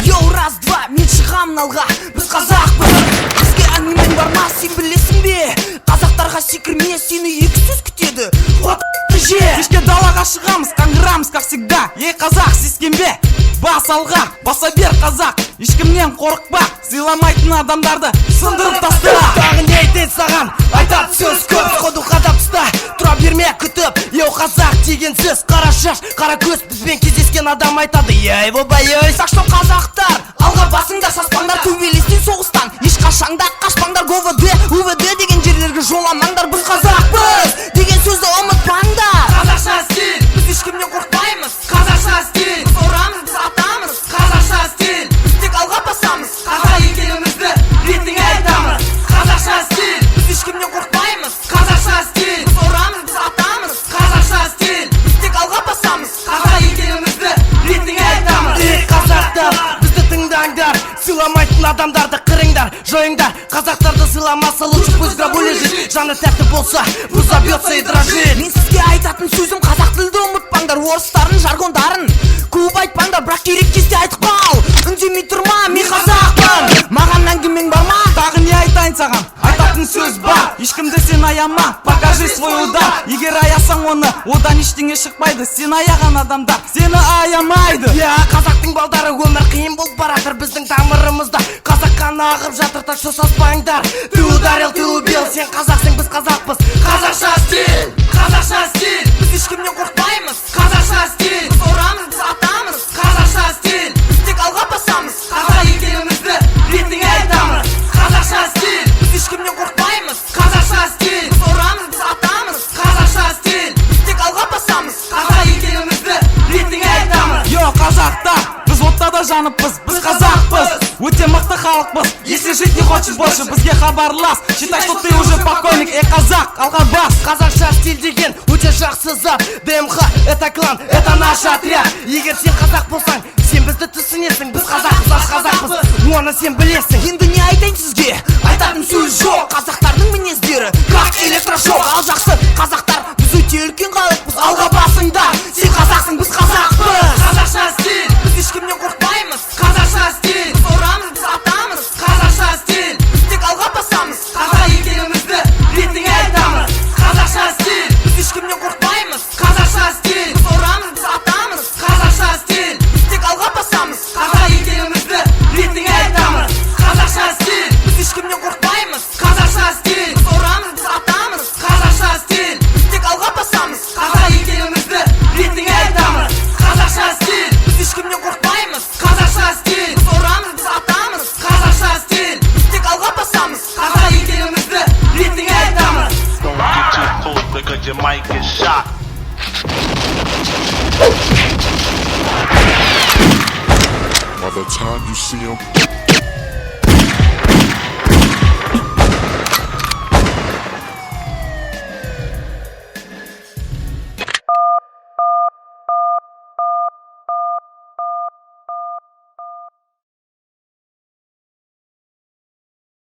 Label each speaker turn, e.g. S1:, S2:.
S1: Йоу, раз-два, мен шығамын алға, біз қазақпыз. Бізге әңгімең бар ма, сен білесің бе? Қазақтарға секірме, сені екі сөз күтеді. Отты же!
S2: Кешке далаға шығамыз, қаңғырамыз, как всегда. Ей қазақ, сескенбе, бас алға, баса бер қазақ. Ешкімнен қорықпа, сыйламайтын адамдарды сындырып таста.
S1: Тағы не айтайын саған, айтады сөз көп. Ходу қадап тұста, тұра берме күтіп. Йоу, қазақ деген сөз, қара шаш, қара көз. Бізбен кездескен адам айтады, ей бобай, ей. Так что қазақтар, алға басыңдар, саспаңдар, төбелестен соғыстан. Ешқашанда қашпаңдар, ГВД, УВД деген жерлерге жоламаңдар. Біз қазақпыз деген сөзді ұмытпаңдар.
S2: Қазақша стиль,
S1: біз ешкімнен қорықпаймыз.
S2: қазақша стиль,
S1: Біз орамыз, біз атамыз.
S2: қазақша стиль,
S1: Біз тек алға басамыз.
S2: қазақ екенімізді ретіңе айтамыз. Қазақша стиль,
S1: Біз ешкімнен қорықпаймыз.
S2: қазақша стиль,
S1: Біз орамыз, біз атамыз.
S2: қазақша стиль,
S1: Біз тек алға басамыз.
S2: қазақ екенімізді ретіңе айтамыз.
S1: Ей қазақтар, бізді тыңдаңдар. Сыйламайтын адамдарды қырыңдар, жойыңдар. Қазақтарды сыйламаса, лучше пусть в гробу лежит. Жаны тәтті болса, взобьется и дрожит. Мен сізге айтатын сөзім, қазақ тілді ұмытпаңдар. Орыстарын, жаргондарын көп айтпаңдар, бірақ керек кезде айтықпал. Үндемей тұрма, мен қазақпын. Маған әңгімең бар ма?
S2: Тағы не айтайын саған, айтатын сөз бар. Ешкімді сен аяма, покажи свой удар. Егер аясаң оны, одан ештеңе шықпайды. Сен аяған адамдар сені аямайды.
S1: Я, қазақтың балдары өмір қиын болып баратыр біздің тамырымызда. Қазақ қаны ағып жатыр, так что саспаңдар. Ты ударил, ты убил, сен қазақсың, біз қазақпыз.
S2: Қазақша стиль, қазақша стиль,
S1: Біз ешкімнен қорықпаймыз.
S2: қазақша стиль,
S1: Біз орамыз, біз атамыз.
S2: қазақша стиль,
S1: Біз тек алға басамыз.
S2: қазақ екенімізді ретіңе айтамыз. Қазақша стиль,
S1: Біз ешкімнен қорықпаймыз.
S2: қазақша стиль,
S1: Біз орамыз, біз атамыз.
S2: қазақша стиль,
S1: Біз тек алға басамыз.
S2: қазақ екенімізді ретіңе айтамыз. Йо, қазақтар, біз оттада жаныппыз, біз қазақпыз, өте мықты халықпыз. Если жить не хочешь больше, бізге хабарлас. Считай, что ты уже покойник, қазақ, алға бас.
S1: Қазақша стиль деген өте жақсы зат. ДМХ, это клан, это наш отряд. Егер сен қазақ болсаң, сен бізді түсінесің. Біз қазақпыз, аш қазақпыз, оны сен білесің. Енді не айтайын сізге? Айтатын сөз жоқ. Қазақтардың мінездері как электрошок. Ал жақсы қазақтар, біз өте үлкен халықпыз. Алға басыңдар, сен қазақсың, біз қазақпыз.
S2: Қазақша стиль,
S1: Біз ешкімнен қорықпаймыз.
S2: қазақша стиль,
S1: Біз орамыз, біз атамыз.
S2: қазақша стиль,
S1: Біз тек алға басамыз.
S2: қазақ екенімізді ретіңе айтамыз. Қазақша стиль,
S1: Біз ешкімнен қорықпаймыз.
S2: қазақша стиль,
S1: Біз орамыз, біз атамыз.
S2: қазақша стиль,
S1: Біз тек алға басамыз.
S2: қазақ екенімізді ретіңе айтамыз. Қазақша стиль,
S1: Біз ешкімнен қорықпаймыз.
S2: қазақша стиль,
S1: Біз орамыз, біз атамыз.
S2: қазақша стиль,
S1: Біз тек алға басамыз.
S2: қазақ екенімізді ретіңе айтамыз. Қазақша стиль,
S1: Біз ешкімнен қорықпаймыз.
S2: қазақша стиль,
S1: Біз орамыз, біз атамыз.
S2: қазақша стиль,
S1: Біз тек алға басамыз.
S2: қазақ екенімізді ретіңе айтамыз.
S3: Don't get too close because you might get shot.
S4: By the time you see him,